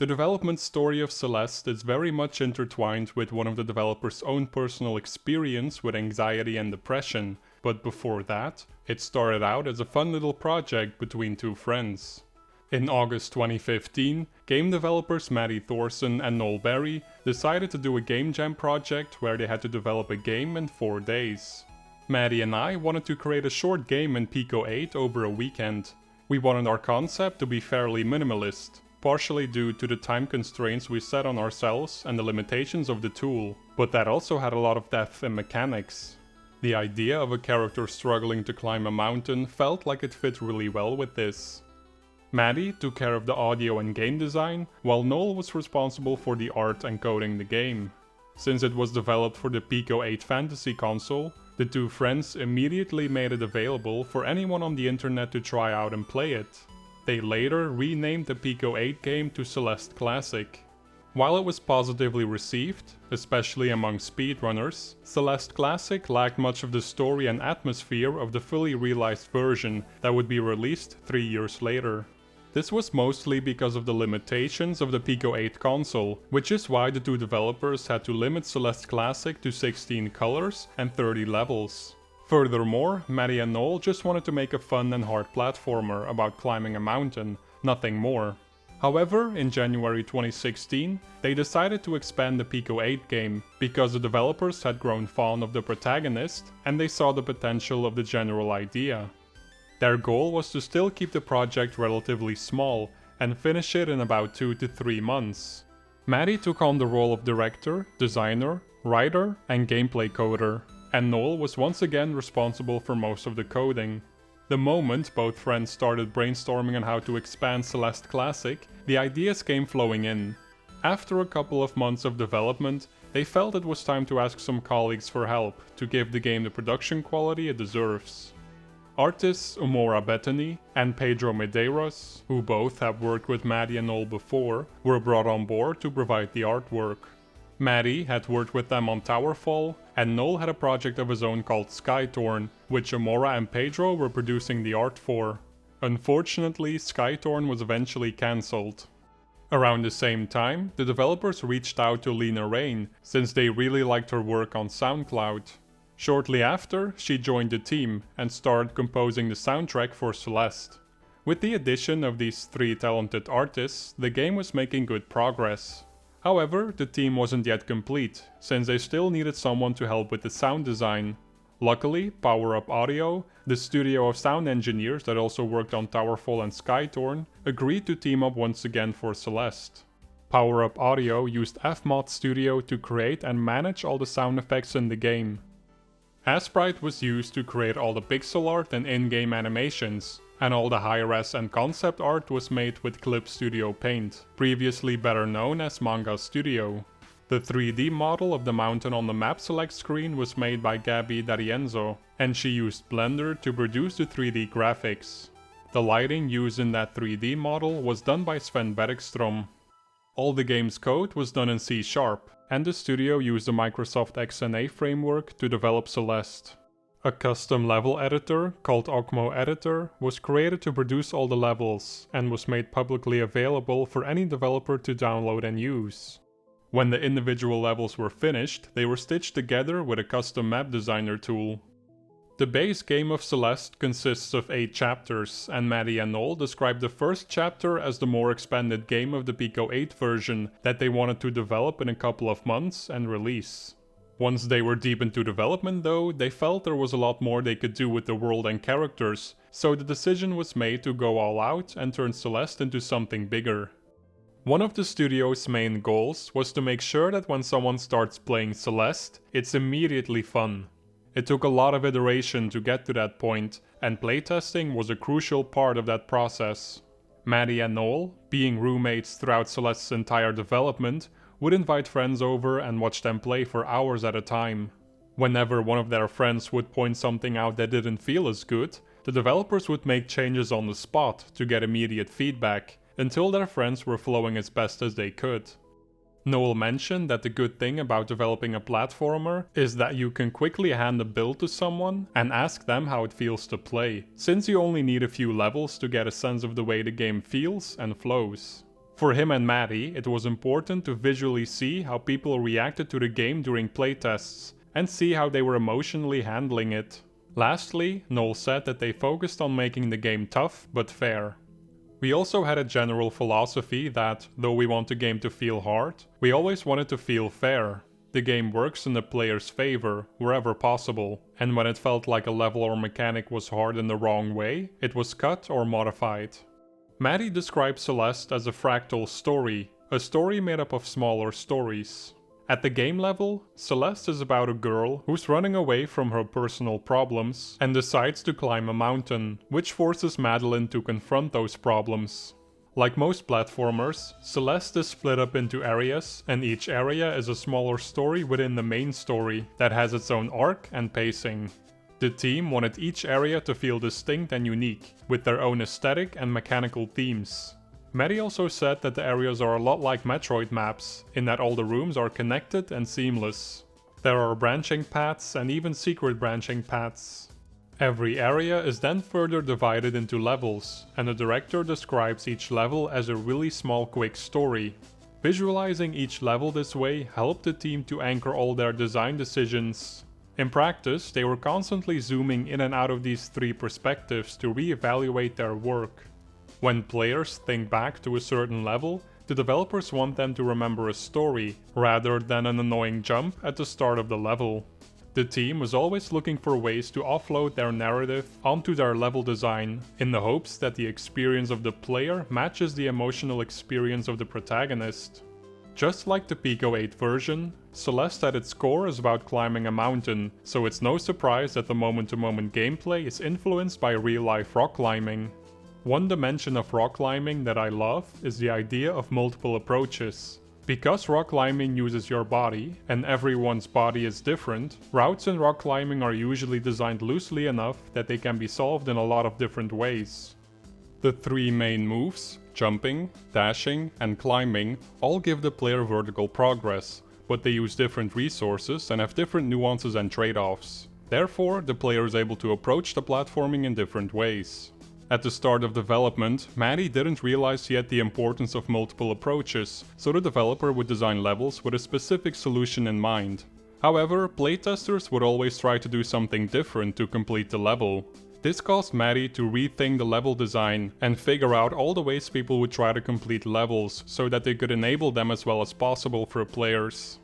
The development story of Celeste is very much intertwined with one of the developer's own personal experience with anxiety and depression, but before that, it started out as a fun little project between two friends. In August 2015, game developers Maddie Thorson and Noel Berry decided to do a game jam project where they had to develop a game in 4 days. Maddie and I wanted to create a short game in Pico 8 over a weekend. We wanted our concept to be fairly minimalist, partially due to the time constraints we set on ourselves and the limitations of the tool, but that also had a lot of depth in mechanics. The idea of a character struggling to climb a mountain felt like it fit really well with this. Maddie took care of the audio and game design, while Noel was responsible for the art and coding the game. Since it was developed for the Pico 8 Fantasy console, the two friends immediately made it available for anyone on the internet to try out and play it. They later renamed the Pico 8 game to Celeste Classic. While it was positively received, especially among speedrunners, Celeste Classic lacked much of the story and atmosphere of the fully realized version that would be released 3 years later. This was mostly because of the limitations of the Pico 8 console, which is why the two developers had to limit Celeste Classic to 16 colors and 30 levels. Furthermore, Maddie and Noel just wanted to make a fun and hard platformer about climbing a mountain, nothing more. However, in January 2016, they decided to expand the Pico 8 game, because the developers had grown fond of the protagonist and they saw the potential of the general idea. Their goal was to still keep the project relatively small and finish it in about 2 to 3 months. Maddie took on the role of director, designer, writer, and gameplay coder, and Noel was once again responsible for most of the coding. The moment both friends started brainstorming on how to expand Celeste Classic, the ideas came flowing in. After a couple of months of development, they felt it was time to ask some colleagues for help to give the game the production quality it deserves. Artists Umora Bethany and Pedro Medeiros, who both have worked with Maddie and Noel before, were brought on board to provide the artwork. Maddie had worked with them on Towerfall, and Noel had a project of his own called Skytorn, which Umora and Pedro were producing the art for. Unfortunately, Skytorn was eventually cancelled. Around the same time, the developers reached out to Lena Raine, since they really liked her work on SoundCloud. Shortly after, she joined the team and started composing the soundtrack for Celeste. With the addition of these 3 talented artists, the game was making good progress. However, the team wasn't yet complete, since they still needed someone to help with the sound design. Luckily, Power Up Audio, the studio of sound engineers that also worked on Towerfall and Skytorn, agreed to team up once again for Celeste. Power Up Audio used FMOD Studio to create and manage all the sound effects in the game. Asprite was used to create all the pixel art and in-game animations, and all the high-res and concept art was made with Clip Studio Paint, previously better known as Manga Studio. The 3D model of the mountain on the map select screen was made by Gabby D'Arienzo, and she used Blender to produce the 3D graphics. The lighting used in that 3D model was done by Sven Bergstrom. All the game's code was done in C#, and the studio used the Microsoft XNA framework to develop Celeste. A custom level editor, called Ogmo Editor, was created to produce all the levels, and was made publicly available for any developer to download and use. When the individual levels were finished, they were stitched together with a custom map designer tool. The base game of Celeste consists of 8 chapters, and Maddie and Noel described the first chapter as the more expanded game of the Pico 8 version that they wanted to develop in a couple of months and release. Once they were deep into development though, they felt there was a lot more they could do with the world and characters, so the decision was made to go all out and turn Celeste into something bigger. One of the studio's main goals was to make sure that when someone starts playing Celeste, it's immediately fun. It took a lot of iteration to get to that point, and playtesting was a crucial part of that process. Maddie and Noel, being roommates throughout Celeste's entire development, would invite friends over and watch them play for hours at a time. Whenever one of their friends would point something out that didn't feel as good, the developers would make changes on the spot to get immediate feedback, until their friends were flowing as best as they could. Noel mentioned that the good thing about developing a platformer is that you can quickly hand a build to someone and ask them how it feels to play, since you only need a few levels to get a sense of the way the game feels and flows. For him and Maddie, it was important to visually see how people reacted to the game during playtests, and see how they were emotionally handling it. Lastly, Noel said that they focused on making the game tough but fair. We also had a general philosophy that, though we want the game to feel hard, we always want it to feel fair. The game works in the player's favor, wherever possible, and when it felt like a level or mechanic was hard in the wrong way, it was cut or modified. Maddie describes Celeste as a fractal story, a story made up of smaller stories. At the game level, Celeste is about a girl who's running away from her personal problems and decides to climb a mountain, which forces Madeline to confront those problems. Like most platformers, Celeste is split up into areas, and each area is a smaller story within the main story that has its own arc and pacing. The team wanted each area to feel distinct and unique, with their own aesthetic and mechanical themes. Maddie also said that the areas are a lot like Metroid maps, in that all the rooms are connected and seamless. There are branching paths and even secret branching paths. Every area is then further divided into levels, and the director describes each level as a really small quick story. Visualizing each level this way helped the team to anchor all their design decisions. In practice, they were constantly zooming in and out of these three perspectives to re-evaluate their work. When players think back to a certain level, the developers want them to remember a story, rather than an annoying jump at the start of the level. The team was always looking for ways to offload their narrative onto their level design, in the hopes that the experience of the player matches the emotional experience of the protagonist. Just like the Pico 8 version, Celeste at its core is about climbing a mountain, so it's no surprise that the moment-to-moment gameplay is influenced by real-life rock climbing. One dimension of rock climbing that I love is the idea of multiple approaches. Because rock climbing uses your body, and everyone's body is different, routes in rock climbing are usually designed loosely enough that they can be solved in a lot of different ways. The three main moves, jumping, dashing, and climbing, all give the player vertical progress, but they use different resources and have different nuances and trade-offs. Therefore, the player is able to approach the platforming in different ways. At the start of development, Maddie didn't realize yet the importance of multiple approaches, so the developer would design levels with a specific solution in mind. However, playtesters would always try to do something different to complete the level. This caused Maddie to rethink the level design and figure out all the ways people would try to complete levels so that they could enable them as well as possible for players.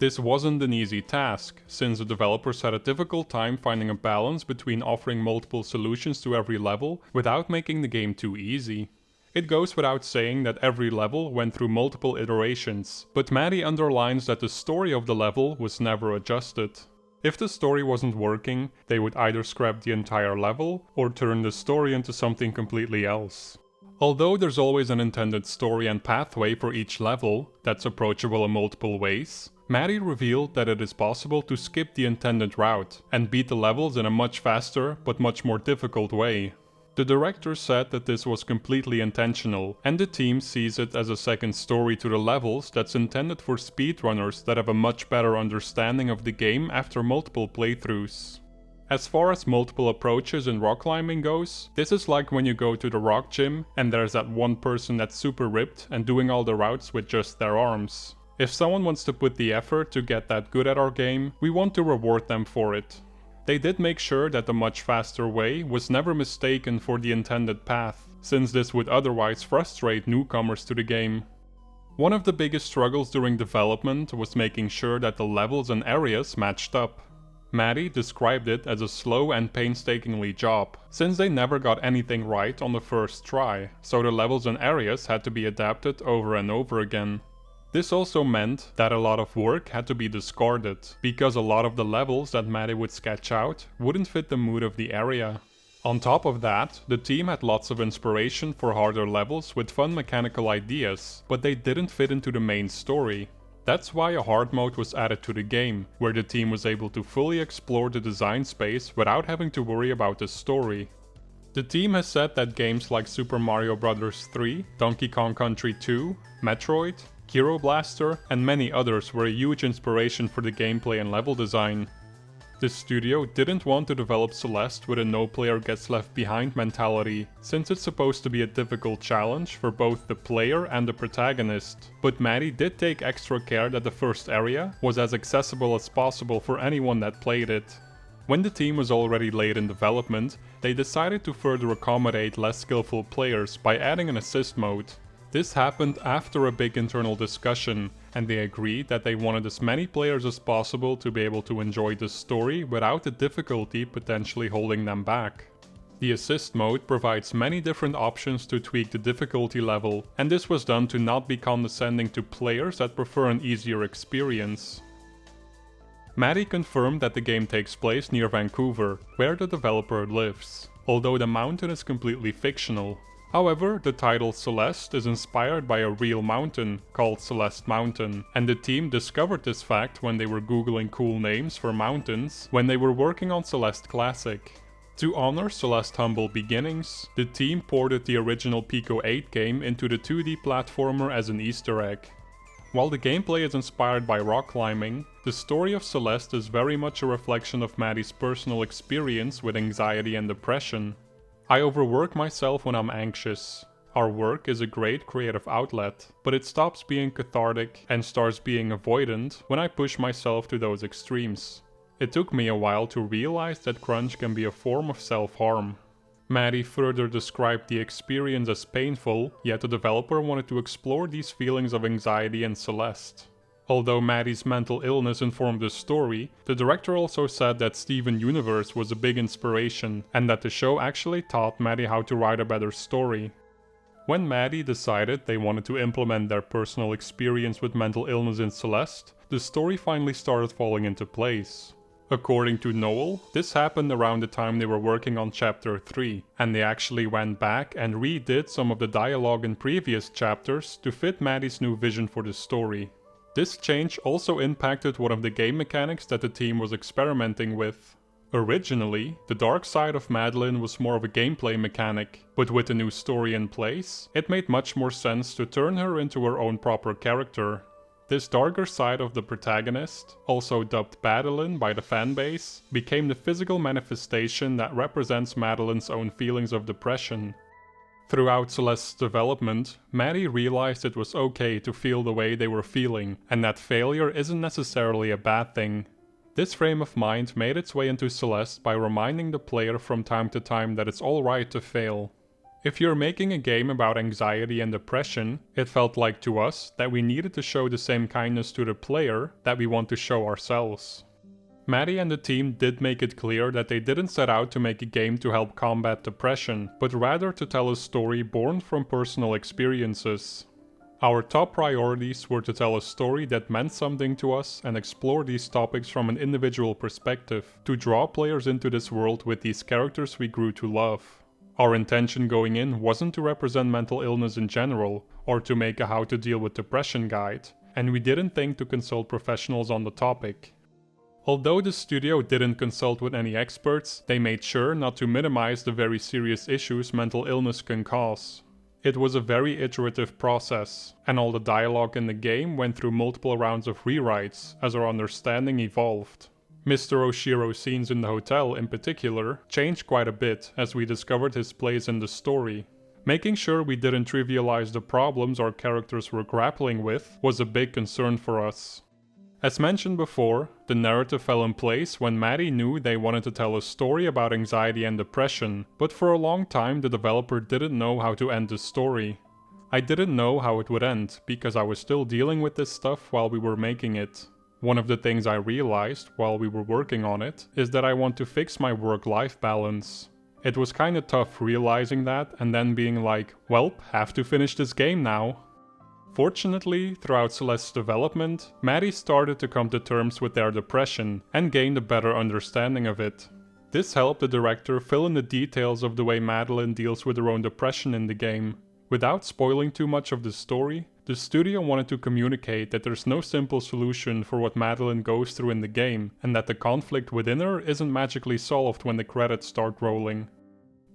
This wasn't an easy task, since the developers had a difficult time finding a balance between offering multiple solutions to every level without making the game too easy. It goes without saying that every level went through multiple iterations, but Maddie underlines that the story of the level was never adjusted. If the story wasn't working, they would either scrap the entire level or turn the story into something completely else. Although there's always an intended story and pathway for each level that's approachable in multiple ways, Maddie revealed that it is possible to skip the intended route and beat the levels in a much faster but much more difficult way. The director said that this was completely intentional, and the team sees it as a second story to the levels that's intended for speedrunners that have a much better understanding of the game after multiple playthroughs. As far as multiple approaches in rock climbing goes, this is like when you go to the rock gym and there's that one person that's super ripped and doing all the routes with just their arms. If someone wants to put the effort to get that good at our game, we want to reward them for it. They did make sure that the much faster way was never mistaken for the intended path, since this would otherwise frustrate newcomers to the game. One of the biggest struggles during development was making sure that the levels and areas matched up. Maddie described it as a slow and painstakingly job, since they never got anything right on the first try, so the levels and areas had to be adapted over and over again. This also meant that a lot of work had to be discarded, because a lot of the levels that Maddie would sketch out wouldn't fit the mood of the area. On top of that, the team had lots of inspiration for harder levels with fun mechanical ideas, but they didn't fit into the main story. That's why a hard mode was added to the game, where the team was able to fully explore the design space without having to worry about the story. The team has said that games like Super Mario Bros. 3, Donkey Kong Country 2, Metroid, Hero Blaster, and many others were a huge inspiration for the gameplay and level design. The studio didn't want to develop Celeste with a no player gets left behind mentality, since it's supposed to be a difficult challenge for both the player and the protagonist, but Maddie did take extra care that the first area was as accessible as possible for anyone that played it. When the team was already late in development, they decided to further accommodate less skillful players by adding an assist mode. This happened after a big internal discussion, and they agreed that they wanted as many players as possible to be able to enjoy the story without the difficulty potentially holding them back. The assist mode provides many different options to tweak the difficulty level, and this was done to not be condescending to players that prefer an easier experience. Maddie confirmed that the game takes place near Vancouver, where the developer lives, although the mountain is completely fictional. However, the title Celeste is inspired by a real mountain called Celeste Mountain, and the team discovered this fact when they were googling cool names for mountains when they were working on Celeste Classic. To honor Celeste's humble beginnings, the team ported the original Pico 8 game into the 2D platformer as an Easter egg. While the gameplay is inspired by rock climbing, the story of Celeste is very much a reflection of Maddie's personal experience with anxiety and depression. I overwork myself when I'm anxious. Our work is a great creative outlet, but it stops being cathartic and starts being avoidant when I push myself to those extremes. It took me a while to realize that crunch can be a form of self-harm. Maddie further described the experience as painful, yet the developer wanted to explore these feelings of anxiety in Celeste. Although Maddie's mental illness informed the story, the director also said that Steven Universe was a big inspiration, and that the show actually taught Maddie how to write a better story. When Maddie decided they wanted to implement their personal experience with mental illness in Celeste, the story finally started falling into place. According to Noel, this happened around the time they were working on Chapter 3, and they actually went back and redid some of the dialogue in previous chapters to fit Maddie's new vision for the story. This change also impacted one of the game mechanics that the team was experimenting with. Originally, the dark side of Madeline was more of a gameplay mechanic, but with the new story in place, it made much more sense to turn her into her own proper character. This darker side of the protagonist, also dubbed Badeline by the fanbase, became the physical manifestation that represents Madeline's own feelings of depression. Throughout Celeste's development, Maddie realized it was okay to feel the way they were feeling, and that failure isn't necessarily a bad thing. This frame of mind made its way into Celeste by reminding the player from time to time that it's alright to fail. If you're making a game about anxiety and depression, it felt like to us that we needed to show the same kindness to the player that we want to show ourselves. Maddie and the team did make it clear that they didn't set out to make a game to help combat depression, but rather to tell a story born from personal experiences. Our top priorities were to tell a story that meant something to us and explore these topics from an individual perspective, to draw players into this world with these characters we grew to love. Our intention going in wasn't to represent mental illness in general, or to make a how to deal with depression guide, and we didn't think to consult professionals on the topic. Although the studio didn't consult with any experts, they made sure not to minimize the very serious issues mental illness can cause. It was a very iterative process, and all the dialogue in the game went through multiple rounds of rewrites as our understanding evolved. Mr. Oshiro's scenes in the hotel, in particular, changed quite a bit as we discovered his place in the story. Making sure we didn't trivialize the problems our characters were grappling with was a big concern for us. As mentioned before, the narrative fell in place when Maddie knew they wanted to tell a story about anxiety and depression, but for a long time the developer didn't know how to end the story. I didn't know how it would end, because I was still dealing with this stuff while we were making it. One of the things I realized while we were working on it is that I want to fix my work-life balance. It was kinda tough realizing that and then being like, well, have to finish this game now. Fortunately, throughout Celeste's development, Maddie started to come to terms with their depression and gained a better understanding of it. This helped the director fill in the details of the way Madeline deals with her own depression in the game. Without spoiling too much of the story, the studio wanted to communicate that there's no simple solution for what Madeline goes through in the game, and that the conflict within her isn't magically solved when the credits start rolling.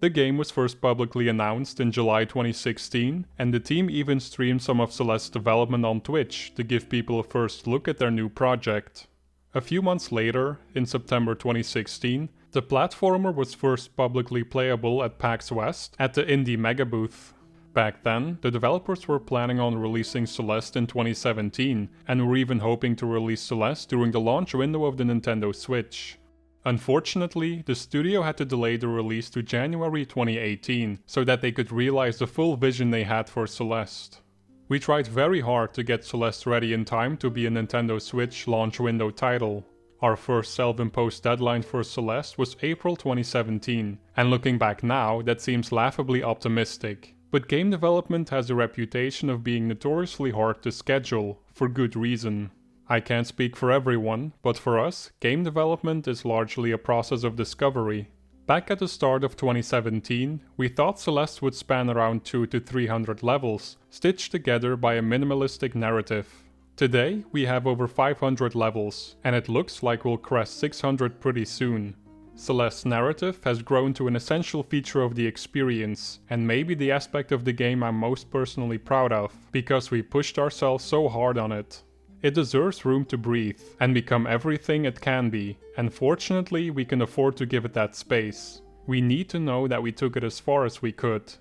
The game was first publicly announced in July 2016, and the team even streamed some of Celeste's development on Twitch to give people a first look at their new project. A few months later, in September 2016, the platformer was first publicly playable at PAX West at the Indie Mega Booth. Back then, the developers were planning on releasing Celeste in 2017, and were even hoping to release Celeste during the launch window of the Nintendo Switch. Unfortunately, the studio had to delay the release to January 2018, so that they could realize the full vision they had for Celeste. We tried very hard to get Celeste ready in time to be a Nintendo Switch launch window title. Our first self-imposed deadline for Celeste was April 2017, and looking back now, that seems laughably optimistic. But game development has a reputation of being notoriously hard to schedule, for good reason. I can't speak for everyone, but for us, game development is largely a process of discovery. Back at the start of 2017, we thought Celeste would span around 200 to 300 levels, stitched together by a minimalistic narrative. Today, we have over 500 levels, and it looks like we'll crest 600 pretty soon. Celeste's narrative has grown to an essential feature of the experience, and maybe the aspect of the game I'm most personally proud of, because we pushed ourselves so hard on it. It deserves room to breathe, and become everything it can be, and fortunately we can afford to give it that space. We need to know that we took it as far as we could.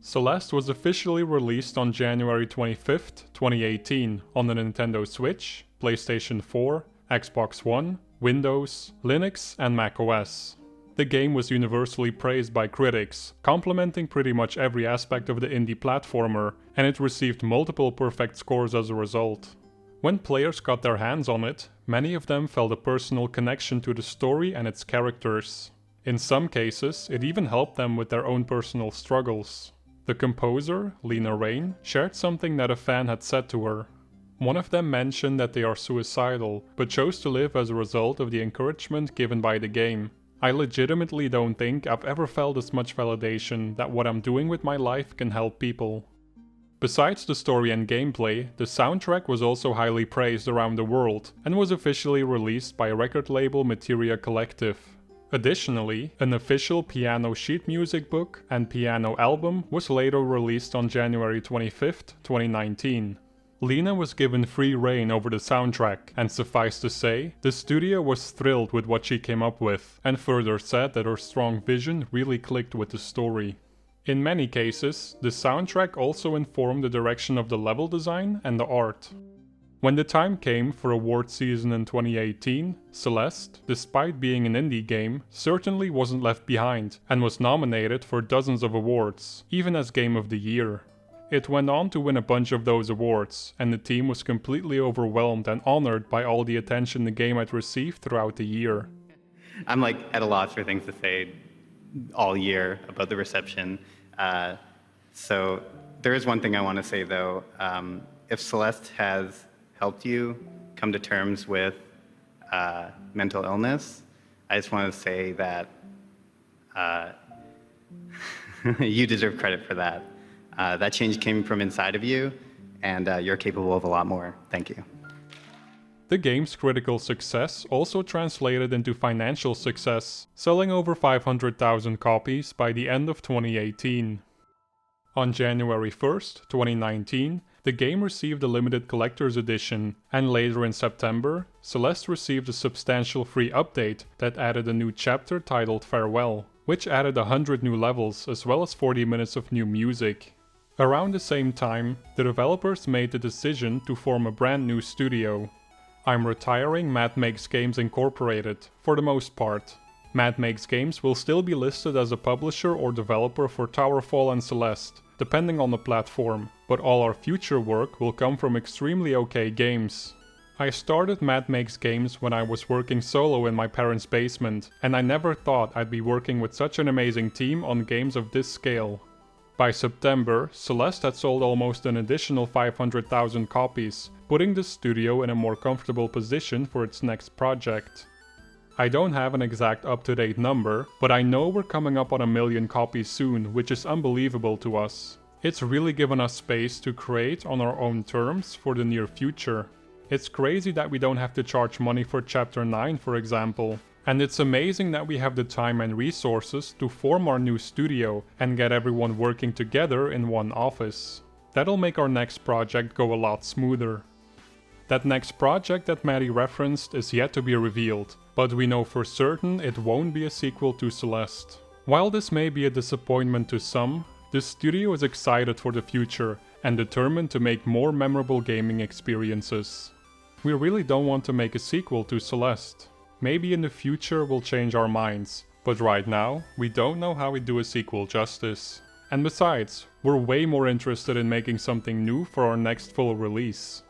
Celeste was officially released on January 25th, 2018 on the Nintendo Switch, PlayStation 4, Xbox One, Windows, Linux, and macOS. The game was universally praised by critics, complimenting pretty much every aspect of the indie platformer, and it received multiple perfect scores as a result. When players got their hands on it, many of them felt a personal connection to the story and its characters. In some cases, it even helped them with their own personal struggles. The composer, Lena Raine, shared something that a fan had said to her. One of them mentioned that they are suicidal, but chose to live as a result of the encouragement given by the game. I legitimately don't think I've ever felt as much validation that what I'm doing with my life can help people. Besides the story and gameplay, the soundtrack was also highly praised around the world, and was officially released by record label Materia Collective. Additionally, an official piano sheet music book and piano album was later released on January 25th, 2019. Lena was given free rein over the soundtrack, and suffice to say, the studio was thrilled with what she came up with, and further said that her strong vision really clicked with the story. In many cases, the soundtrack also informed the direction of the level design and the art. When the time came for award season in 2018, Celeste, despite being an indie game, certainly wasn't left behind, and was nominated for dozens of awards, even as Game of the Year. It went on to win a bunch of those awards, and the team was completely overwhelmed and honored by all the attention the game had received throughout the year. I'm at a loss for things to say all year about the reception. So there is one thing I want to say though. If Celeste has helped you come to terms with mental illness, I just want to say that you deserve credit for that. That change came from inside of you, and you're capable of a lot more. Thank you. The game's critical success also translated into financial success, selling over 500,000 copies by the end of 2018. On January 1st, 2019, the game received a limited collector's edition, and later in September, Celeste received a substantial free update that added a new chapter titled Farewell, which added 100 new levels as well as 40 minutes of new music. Around the same time, the developers made the decision to form a brand new studio. I'm retiring Mad Makes Games Incorporated, for the most part. Mad Makes Games will still be listed as a publisher or developer for Towerfall and Celeste, depending on the platform, but all our future work will come from extremely okay games. I started Mad Makes Games when I was working solo in my parents' basement, and I never thought I'd be working with such an amazing team on games of this scale. By September, Celeste had sold almost an additional 500,000 copies, putting the studio in a more comfortable position for its next project. I don't have an exact up-to-date number, but I know we're coming up on 1 million copies soon, which is unbelievable to us. It's really given us space to create on our own terms for the near future. It's crazy that we don't have to charge money for Chapter 9, for example. And it's amazing that we have the time and resources to form our new studio and get everyone working together in one office. That'll make our next project go a lot smoother. That next project that Maddie referenced is yet to be revealed, but we know for certain it won't be a sequel to Celeste. While this may be a disappointment to some, the studio is excited for the future and determined to make more memorable gaming experiences. We really don't want to make a sequel to Celeste. Maybe in the future we'll change our minds, but right now we don't know how we do a sequel justice. And besides, we're way more interested in making something new for our next full release.